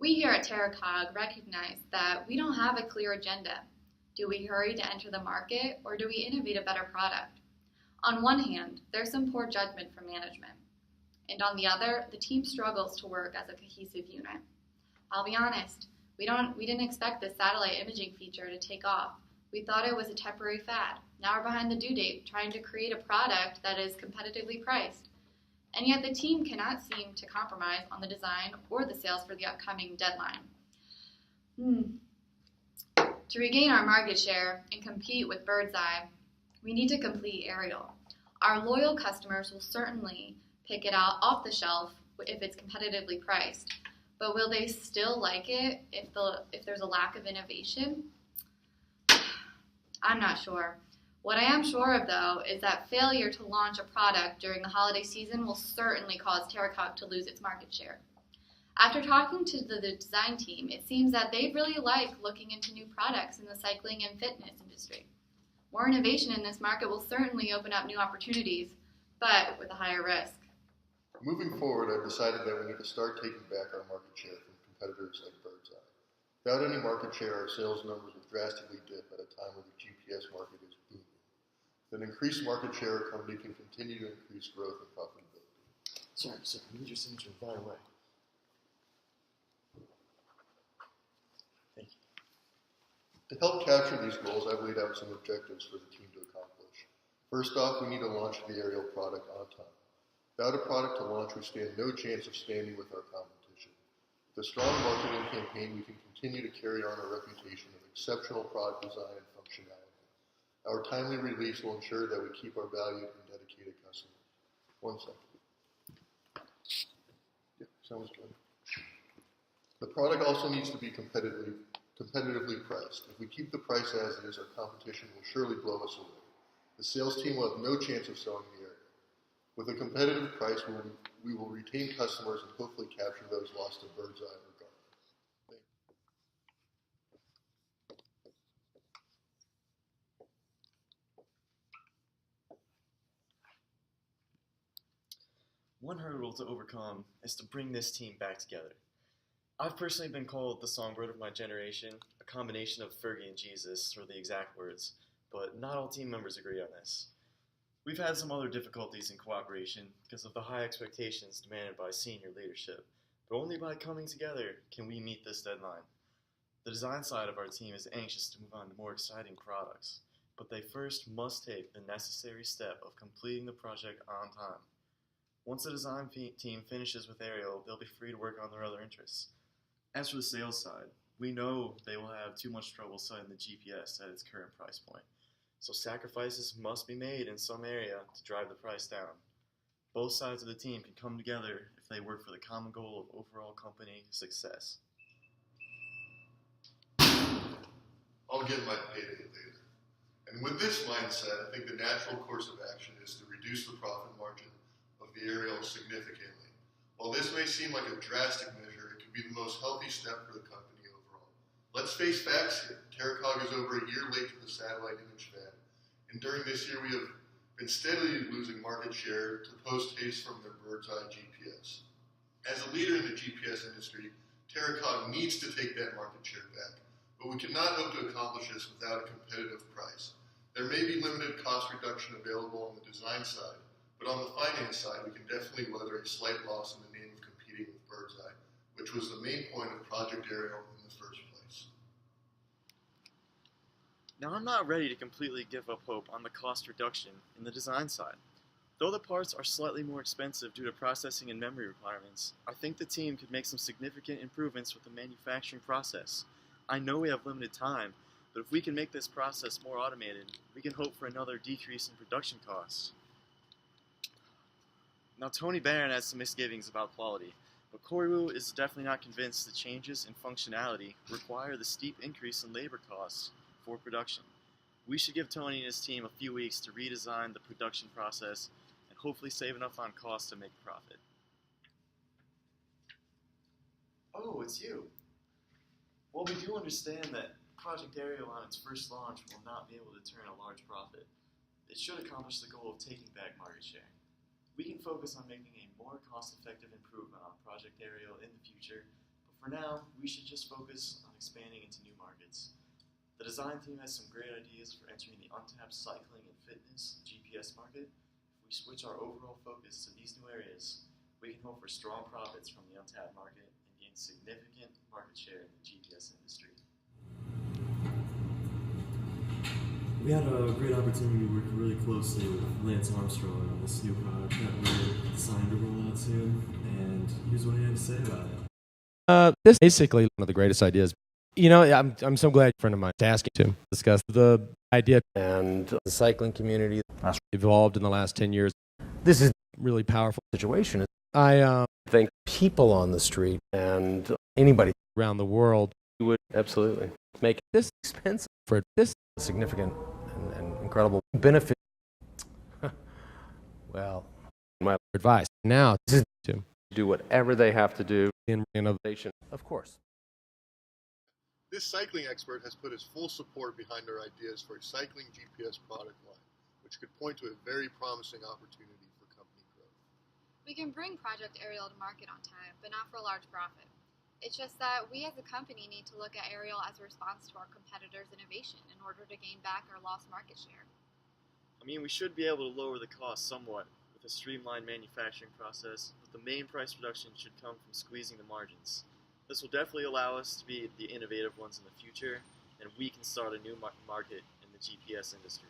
We here at Terracog recognize that we don't have a clear agenda. Do we hurry to enter the market, or do we innovate a better product? On one hand, there's some poor judgment from management, and on the other, the team struggles to work as a cohesive unit. I'll be honest, we didn't expect this satellite imaging feature to take off. We thought it was a temporary fad. Now we're behind the due date, trying to create a product that is competitively priced. And yet the team cannot seem to compromise on the design or the sales for the upcoming deadline. To regain our market share and compete with Birdseye, we need to complete Aerial. Our loyal customers will certainly pick it out off the shelf if it's competitively priced, but will they still like it if there's a lack of innovation? I'm not sure. What I am sure of, though, is that failure to launch a product during the holiday season will certainly cause Terracog to lose its market share. After talking to the design team, it seems that they really like looking into new products in the cycling and fitness industry. More innovation in this market will certainly open up new opportunities, but with a higher risk. Moving forward, I've decided that we need to start taking back our market share from competitors like Birdseye. Without any market share, our sales numbers will drastically dip at a time when the GPS market is booming. With an increased market share, a company can continue to increase growth and profitability. Sir, I need your signature right away. Thank you. To help capture these goals, I've laid out some objectives for the team to accomplish. First off, we need to launch the Aerial product on time. Without a product to launch, we stand no chance of standing with our competition. With a strong marketing campaign, we can continue to carry on our reputation of exceptional product design and functionality. Our timely release will ensure that we keep our valued and dedicated customers. 1 second. Yeah, sounds good. The product also needs to be competitively priced. If we keep the price as is, our competition will surely blow us away. The sales team will have no chance of selling the Aerial. With a competitive price, we will retain customers and hopefully capture those lost to Birdseye or Garmin. One hurdle to overcome is to bring this team back together. I've personally been called the songbird of my generation, a combination of Fergie and Jesus are the exact words, but not all team members agree on this. We've had some other difficulties in cooperation because of the high expectations demanded by senior leadership, but only by coming together can we meet this deadline. The design side of our team is anxious to move on to more exciting products, but they first must take the necessary step of completing the project on time. Once the design team finishes with Aerial, they'll be free to work on their other interests. As for the sales side, we know they will have too much trouble selling the GPS at its current price point, so sacrifices must be made in some area to drive the price down. Both sides of the team can come together if they work for the common goal of overall company success. I'll get my payday later. And with this mindset, I think the natural course of action is to reduce the profit margin of the Aerial significantly. While this may seem like a drastic measure, it can be the most healthy step for the company overall. Let's face facts here. Terracog is over a year late to the satellite image fad, and during this year we have been steadily losing market share to post-haste from their Birdseye GPS. As a leader in the GPS industry, Terracog needs to take that market share back, but we cannot hope to accomplish this without a competitive price. There may be limited cost reduction available on the design side, but on the finance side, we can definitely weather a slight loss in the name of competing with Birdseye, which was the main point of Project Aerial in the first place. Now, I'm not ready to completely give up hope on the cost reduction in the design side. Though the parts are slightly more expensive due to processing and memory requirements, I think the team could make some significant improvements with the manufacturing process. I know we have limited time, but if we can make this process more automated, we can hope for another decrease in production costs. Now, Tony Barron has some misgivings about quality, but Koiwu is definitely not convinced the changes in functionality require the steep increase in labor costs for production. We should give Tony and his team a few weeks to redesign the production process and hopefully save enough on costs to make a profit. Oh, it's you. Well, we do understand that Project Aerial on its first launch will not be able to turn a large profit. It should accomplish the goal of taking back market share. We can focus on making a more cost-effective improvement on Project Aerial in the future For now, we should just focus on expanding into new markets. The design team has some great ideas for entering the untapped cycling and fitness GPS market. If we switch our overall focus to these new areas, we can hope for strong profits from the untapped market and gain significant market share in the GPS industry. We had a great opportunity to work really closely with Lance Armstrong on this new product that we're designed to roll out soon, and here's what he had to say about it. This is basically one of the greatest ideas. I'm so glad a friend of mine is asking to discuss the idea and the cycling community has evolved in the last 10 years. This is a really powerful situation. I think people on the street and anybody around the world would absolutely make this expensive for this significant and incredible benefit. Well, my advice now is to do whatever they have to do in innovation, of course. This cycling expert has put his full support behind our ideas for a cycling GPS product line, which could point to a very promising opportunity for company growth. We can bring Project Ariel to market on time, but not for a large profit. It's just that we as a company need to look at Ariel as a response to our competitors' innovation in order to gain back our lost market share. I mean, we should be able to lower the cost somewhat with a streamlined manufacturing process, but the main price reduction should come from squeezing the margins. This will definitely allow us to be the innovative ones in the future, and we can start a new market in the GPS industry.